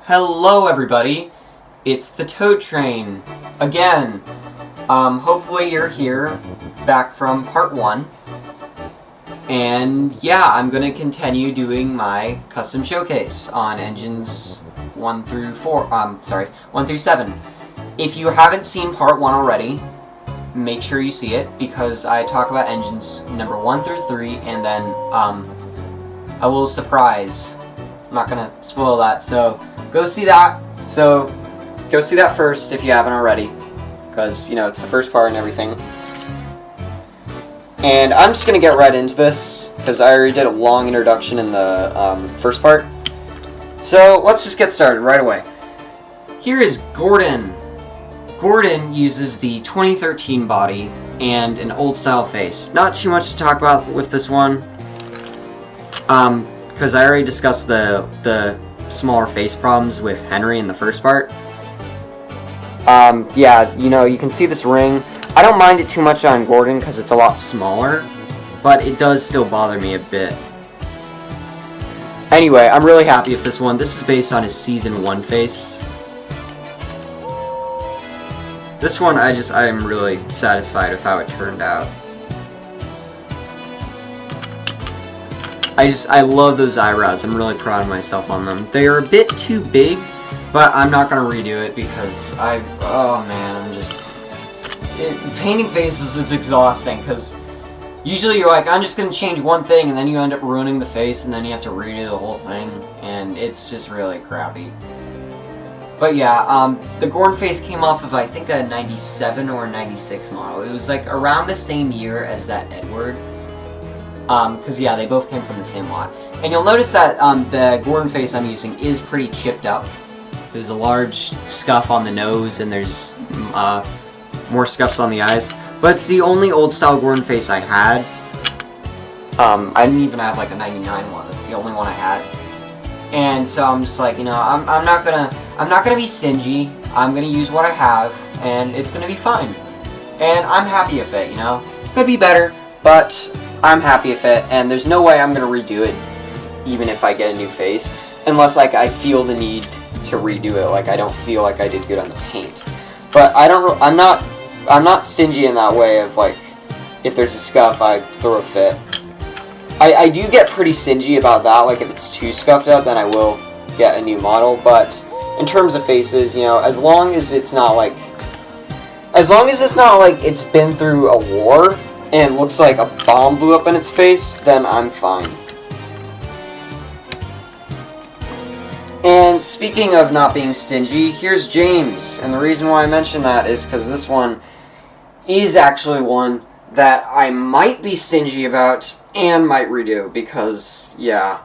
Hello everybody, it's the Toad Train, again. Hopefully you're here, back from part 1. And yeah, I'm gonna continue doing my custom showcase on engines 1 through 7. If you haven't seen part 1 already, make sure you see it, because I talk about engines number 1 through 3, and then, a little surprise. I'm not gonna spoil that, so go see that. So, go see that first if you haven't already, because, you know, it's the first part and everything. And I'm just gonna get right into this, because I already did a long introduction in the first part. So, let's just get started right away. Here is Gordon. Gordon uses the 2013 body and an old style face. Not too much to talk about with this one, because I already discussed the smaller face problems with Henry in the first part. Yeah, you know, you can see this ring. I don't mind it too much on Gordon because it's a lot smaller, but it does still bother me a bit. Anyway, I'm really happy with this one. This is based on his Season 1 face. This one, I'm really satisfied with how it turned out. I love those eyebrows. I'm really proud of myself on them. They are a bit too big, but I'm not gonna redo it because oh man, painting faces is exhausting, because usually you're like, I'm just gonna change one thing, and then you end up ruining the face, and then you have to redo the whole thing, and it's just really crappy. But yeah, the Gordon face came off of, I think, a 97 or 96 model. It was like around the same year as that Edward. Because yeah, they both came from the same lot. And you'll notice that the Gordon face I'm using is pretty chipped up. There's a large scuff on the nose, and there's more scuffs on the eyes. But it's the only old style Gordon face I had. I didn't even have like a 99 one. That's the only one I had. And so I'm just like, you know, I'm not gonna be stingy. I'm gonna use what I have, and it's gonna be fine. And I'm happy with it, you know. Could be better, but I'm happy with it, and there's no way I'm gonna redo it, even if I get a new face, unless like I feel the need to redo it. Like I don't feel like I did good on the paint. But I'm not stingy in that way of like, if there's a scuff, I throw a fit. I do get pretty stingy about that. Like if it's too scuffed up, then I will get a new model. But in terms of faces, you know, as long as it's not like it's been through a war and it looks like a bomb blew up in its face, then I'm fine. And speaking of not being stingy, here's James. And the reason why I mention that is because this one is actually one that I might be stingy about and might redo, because, yeah.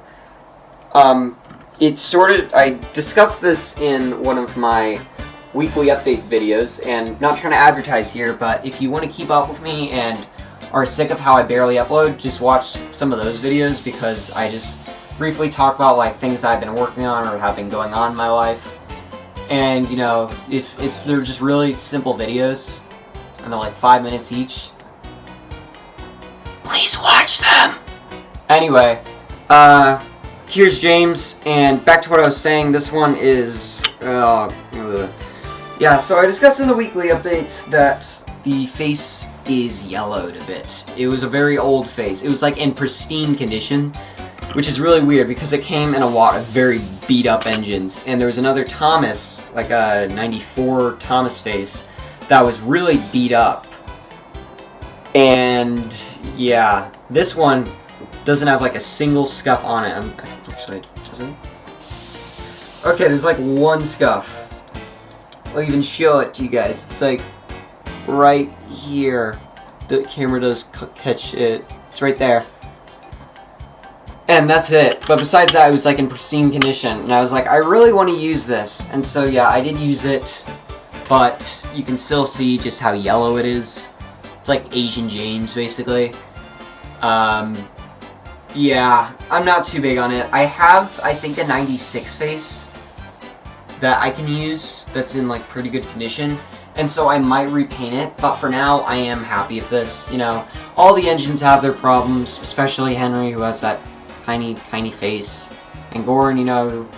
I discussed this in one of my weekly update videos, and not trying to advertise here, but if you want to keep up with me and are sick of how I barely upload, just watch some of those videos, because I just briefly talk about like things that I've been working on or have been going on in my life. And you know, if they're just really simple videos and they're like 5 minutes each, please watch them. Anyway, here's James, and back to what I was saying. This one is yeah, so I discussed in the weekly updates that the face is yellowed a bit. It was a very old face. It was like in pristine condition, which is really weird because it came in a lot of very beat up engines. And there was another Thomas, like a 94 Thomas face, that was really beat up. And yeah, this one doesn't have like a single scuff on it. Actually, does it? Okay, there's like one scuff. I'll even show it to you guys. It's like right here. The camera does catch it. It's right there. And that's it. But besides that, it was like in pristine condition. And I was like, I really want to use this. And so yeah, I did use it. But you can still see just how yellow it is. It's like Asian James, basically. Yeah, I'm not too big on it. I have, I think, a 96 face that I can use that's in like pretty good condition. And so I might repaint it, but for now, I am happy with this. You know, all the engines have their problems, especially Henry, who has that tiny, tiny face. And Gordon, you know,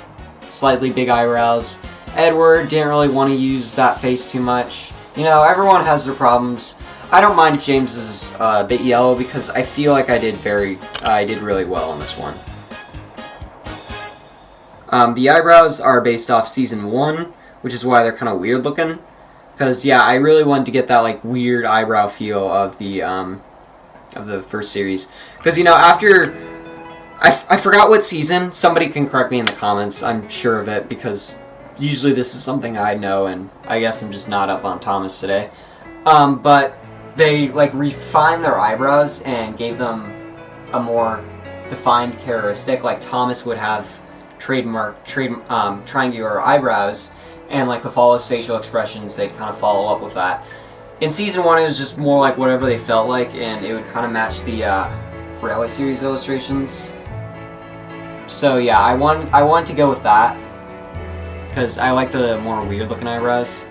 slightly big eyebrows. Edward didn't really want to use that face too much. You know, everyone has their problems. I don't mind if James is a bit yellow because I feel like I did really well on this one. The eyebrows are based off season 1, which is why they're kind of weird looking. Because yeah, I really wanted to get that like weird eyebrow feel of the first series. Because you know, after I forgot what season. Somebody can correct me in the comments. I'm sure of it because usually this is something I know, and I guess I'm just not up on Thomas today. But they like refined their eyebrows and gave them a more defined characteristic. Like Thomas would have triangular eyebrows, and like with all his facial expressions, they'd kind of follow up with that. In season 1, it was just more like whatever they felt like, and it would kind of match the Railway series illustrations. So yeah, I want to go with that because I like the more weird looking eyebrows.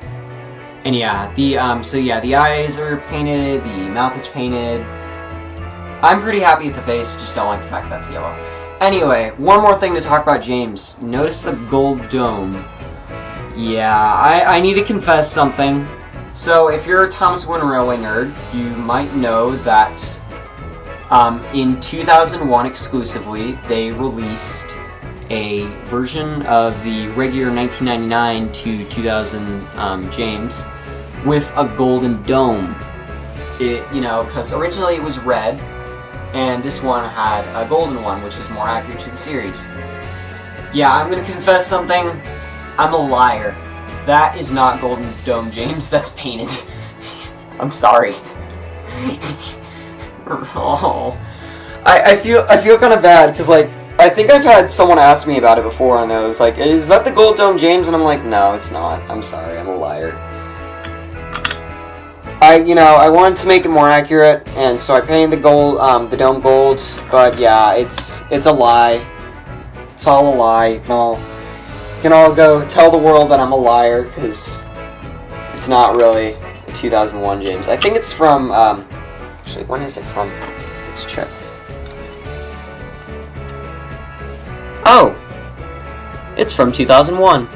And yeah, the eyes are painted, the mouth is painted. I'm pretty happy with the face, just don't like the fact that's yellow. Anyway, one more thing to talk about James. Notice the gold dome. Yeah, I need to confess something. So if you're a Thomas Wayne Railway nerd, you might know that in 2001 exclusively, they released a version of the regular 1999 to 2000 James with a golden dome. You know, because originally it was red, and this one had a golden one, which is more accurate to the series. Yeah, I'm gonna confess something. I'm a liar. That is not Golden Dome James, that's painted. I'm sorry. Oh. I feel kind of bad, because like, I think I've had someone ask me about it before, and they was like, is that the Gold Dome James? And I'm like, no, it's not. I'm sorry, I'm a liar. I wanted to make it more accurate, and so I painted the dome gold, but yeah, it's a lie. It's all a lie. You can all go tell the world that I'm a liar, because it's not really a 2001 James. I think it's from, actually, when is it from? Let's check. Oh! It's from 2001.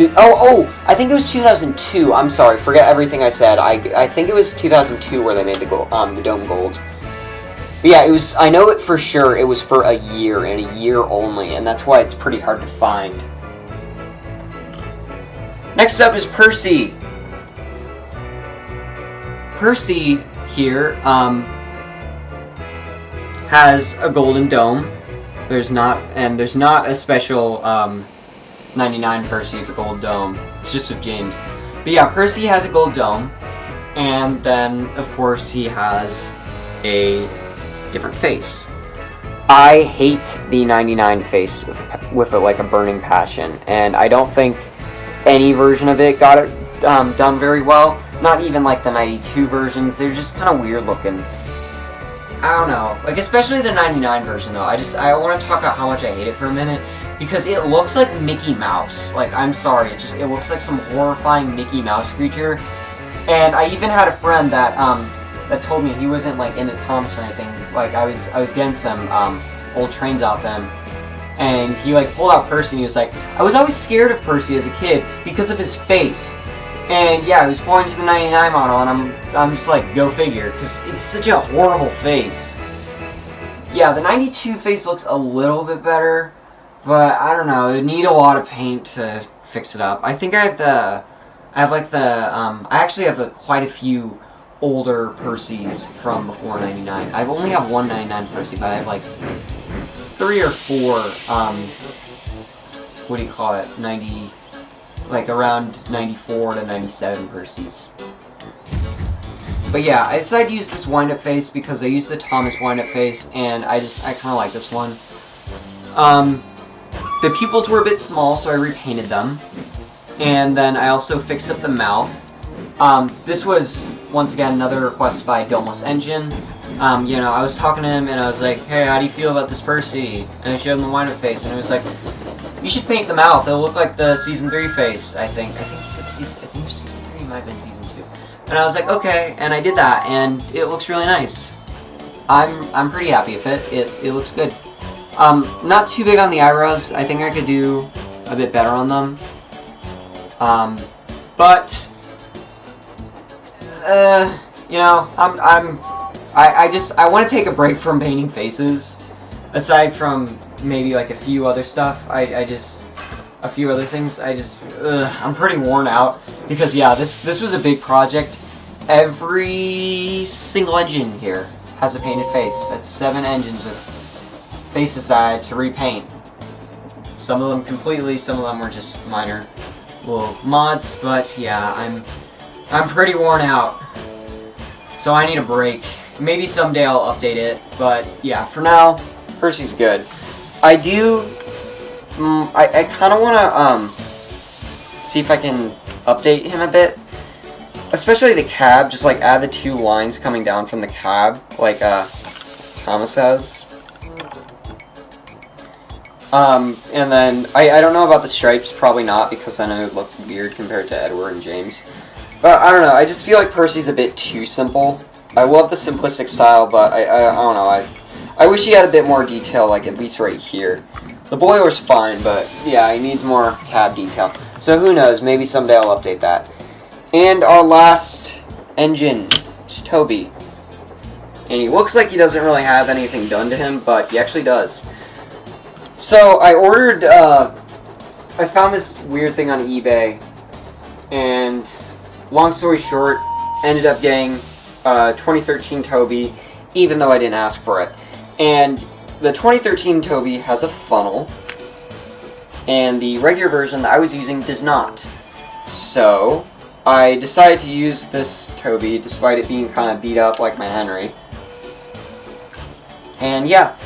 I think it was 2002. I'm sorry, forget everything I said. I think it was 2002 where they made the dome gold. But yeah, it was. I know it for sure. It was for a year and a year only, and that's why it's pretty hard to find. Next up is Percy. Percy here has a golden dome. There's not a special 99 Percy with a gold dome. It's just with James. But yeah, Percy has a gold dome, and then of course he has a different face. I hate the 99 face with like a burning passion, and I don't think any version of it got it done very well. Not even like the 92 versions. They're just kind of weird looking. I don't know. Like especially the 99 version though. I want to talk about how much I hate it for a minute. Because it looks like Mickey Mouse. Like, I'm sorry, it looks like some horrifying Mickey Mouse creature. And I even had a friend that that told me he wasn't like into Thomas or anything. Like I was getting some old trains off him, and he like pulled out Percy and he was like, I was always scared of Percy as a kid because of his face. And yeah, he was pointing to the 99 model, and I'm just like, go figure, because it's such a horrible face. Yeah, the 92 face looks a little bit better. But, I don't know, it'd need a lot of paint to fix it up. I think I actually have quite a few older Percys from before 99. I only have one 99 Percy, but I have like 3 or 4, what do you call it, like around 94 to 97 Percys. But yeah, I decided to use this wind-up face because I used the Thomas wind-up face, and I kind of like this one. The pupils were a bit small, so I repainted them. And then I also fixed up the mouth. This was, once again, another request by Domeless Engine. I was talking to him, and I was like, hey, how do you feel about this Percy? And I showed him the wind-up face, and he was like, you should paint the mouth. It'll look like the Season 3 face, I think. I think he said I think it was Season 3, it might have been Season 2. And I was like, okay, and I did that, and it looks really nice. I'm pretty happy with it. It looks good. Not too big on the eyebrows. I think I could do a bit better on them. But you know, I want to take a break from painting faces. Aside from maybe like a few other stuff, a few other things, I'm pretty worn out because yeah, this was a big project. Every single engine here has a painted face. That's 7 engines with faces that I had to repaint. Some of them completely, some of them were just minor little mods, but yeah, I'm pretty worn out. So I need a break. Maybe someday I'll update it, but yeah, for now, Percy's good. I kind of want to see if I can update him a bit, especially the cab. Just like add the 2 lines coming down from the cab, like Thomas has. And then I don't know about the stripes. Probably not, because then it would look weird compared to Edward and James. But I don't know. I just feel like Percy's a bit too simple. I love the simplistic style, but I don't know. I wish he had a bit more detail, like at least right here. The boiler's fine, but yeah, he needs more cab detail. So who knows, maybe someday I'll update that. And our last engine is Toby. And he looks like he doesn't really have anything done to him, but he actually does. So I ordered, I found this weird thing on eBay, and long story short, ended up getting 2013 Toby, even though I didn't ask for it. And the 2013 Toby has a funnel, and the regular version that I was using does not. So I decided to use this Toby, despite it being kind of beat up like my Henry. And yeah,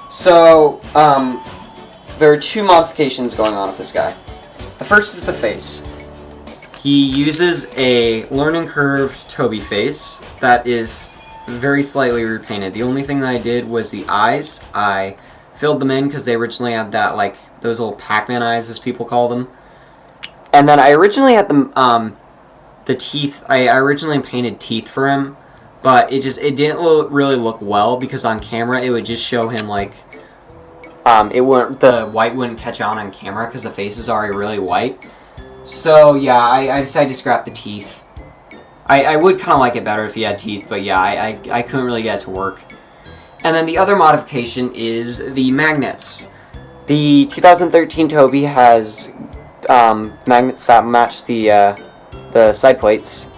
so there are 2 modifications going on with this guy. The first is the face. He uses a learning curve Toby face that is very slightly repainted. The only thing that I did was the eyes. I filled them in because they originally had that, like, those little Pac-Man eyes, as people call them. And then I originally had the teeth. I originally painted teeth for him, but it didn't really look well, because on camera it would just show him like the white wouldn't catch on camera because the face is already really white. So yeah, I decided to scrap the teeth. I would kind of like it better if he had teeth, but yeah, I couldn't really get it to work. And then the other modification is the magnets. The 2013 Toby has magnets that match the side plates,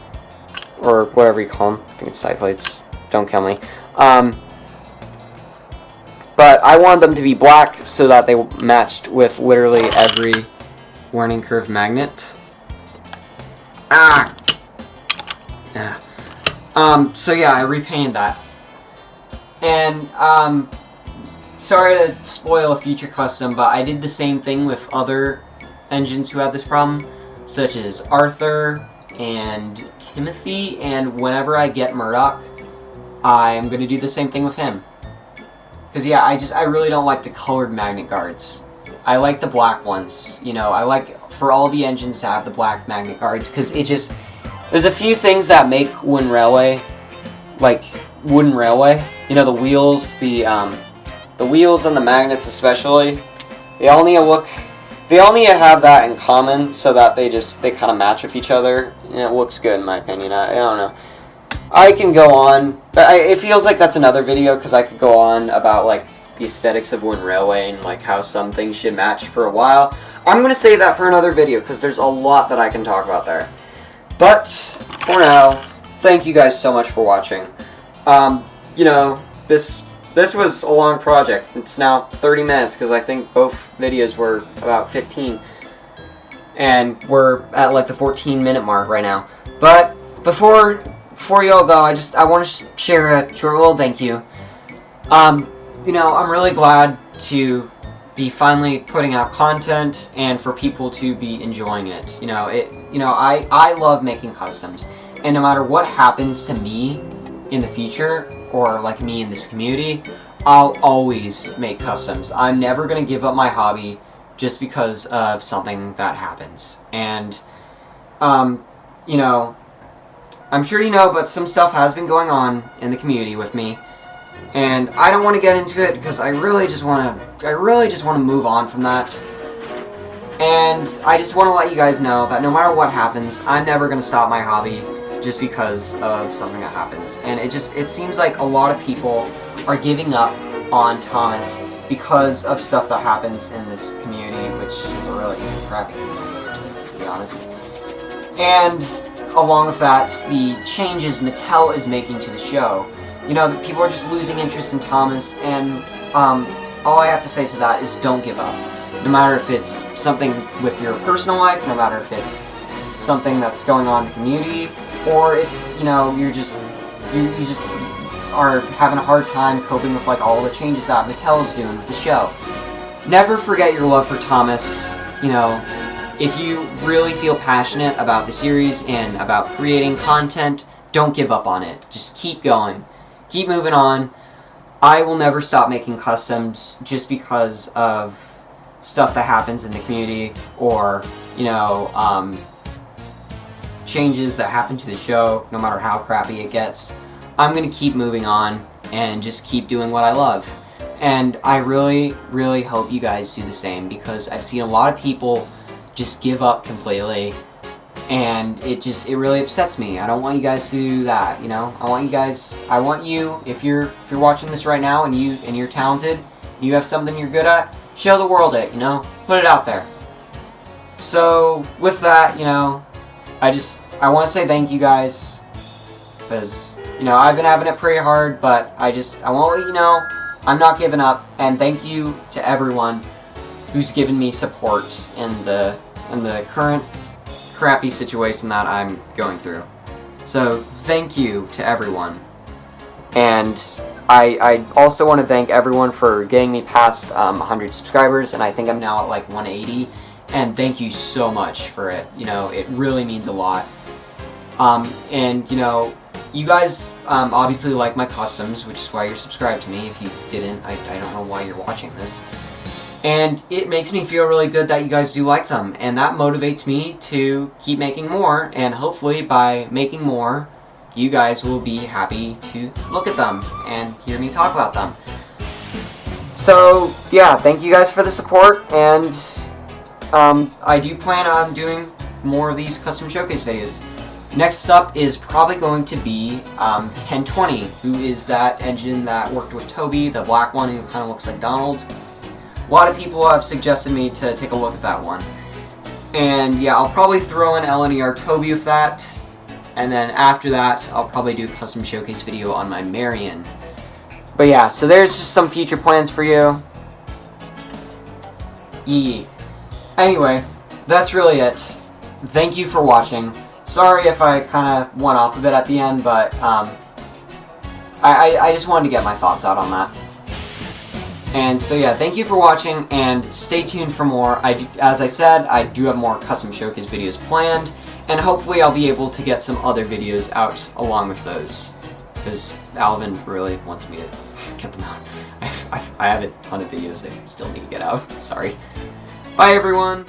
or whatever you call them. I think it's side plates. Don't kill me. But I wanted them to be black so that they matched with literally every learning curve magnet. So yeah, I repainted that. And, sorry to spoil a future custom, but I did the same thing with other engines who had this problem, such as Arthur and Timothy, and whenever I get Murdoch, I'm going to do the same thing with him. Because yeah, I really don't like the colored magnet guards. I like the black ones, you know, I like for all the engines to have the black magnet guards, because there's a few things that make Wooden Railway, like Wooden Railway, you know, the wheels and the magnets especially, they all need to have that in common so that they kind of match with each other, and it looks good in my opinion. I don't know. I can go on, but it feels like that's another video, because I could go on about like the aesthetics of Wooden Railway and like how some things should match for a while. I'm going to save that for another video, because there's a lot that I can talk about there. But for now, thank you guys so much for watching. You know, this was a long project. It's now 30 minutes, because I think both videos were about 15. And we're at like the 14-minute mark right now. But before you all go, I want to share a short little thank you. You know, I'm really glad to be finally putting out content and for people to be enjoying it. You know, I love making customs, and no matter what happens to me in the future, or like me in this community, I'll always make customs. I'm never going to give up my hobby just because of something that happens. And, you know, I'm sure you know, but some stuff has been going on in the community with me. And I don't want to get into it because I really just want to move on from that. And I just want to let you guys know that no matter what happens, I'm never going to stop my hobby just because of something that happens. And it seems like a lot of people are giving up on Thomas because of stuff that happens in this community, which is a really crappy community, to be honest. And along with that, the changes Mattel is making to the show. You know, that people are just losing interest in Thomas, and all I have to say to that is don't give up. No matter if it's something with your personal life, no matter if it's something that's going on in the community, or if, you know, you just are having a hard time coping with like all the changes that Mattel's doing with the show. Never forget your love for Thomas. You know, if you really feel passionate about the series and about creating content, don't give up on it. Just keep going. Keep moving on. I will never stop making customs just because of stuff that happens in the community, or, you know, changes that happen to the show, no matter how crappy it gets. I'm going to keep moving on and just keep doing what I love. And I really, really hope you guys do the same, because I've seen a lot of people just give up completely, and it really upsets me. I don't want you guys to do that, you know? I want you, if you're watching this right now and you're talented, you have something you're good at, show the world it, you know? Put it out there. So, with that, you know, I want to say thank you guys, because, you know, I've been having it pretty hard, but I want to let you know, I'm not giving up, and thank you to everyone who's given me support in the current crappy situation that I'm going through. So, thank you to everyone. And I also want to thank everyone for getting me past 100 subscribers, and I think I'm now at like 180, and thank you so much for it. You know, it really means a lot. And, you know, you guys obviously like my customs, which is why you're subscribed to me. If you didn't, I don't know why you're watching this. And it makes me feel really good that you guys do like them, and that motivates me to keep making more, and hopefully by making more, you guys will be happy to look at them and hear me talk about them. So, yeah, thank you guys for the support, and I do plan on doing more of these custom showcase videos. Next up is probably going to be 1020, who is that engine that worked with Toby, the black one who kind of looks like Donald. A lot of people have suggested me to take a look at that one. And yeah, I'll probably throw in LNER Toby with that. And then after that, I'll probably do a custom showcase video on my Marion. But yeah, so there's just some future plans for you. Yee. Anyway, that's really it. Thank you for watching. Sorry if I kind of went off a bit at the end, but I just wanted to get my thoughts out on that. And so yeah, thank you for watching, and stay tuned for more. As I said, I do have more custom showcase videos planned, and hopefully I'll be able to get some other videos out along with those, because Alvin really wants me to get them out. I have a ton of videos that still need to get out. Sorry. Bye everyone!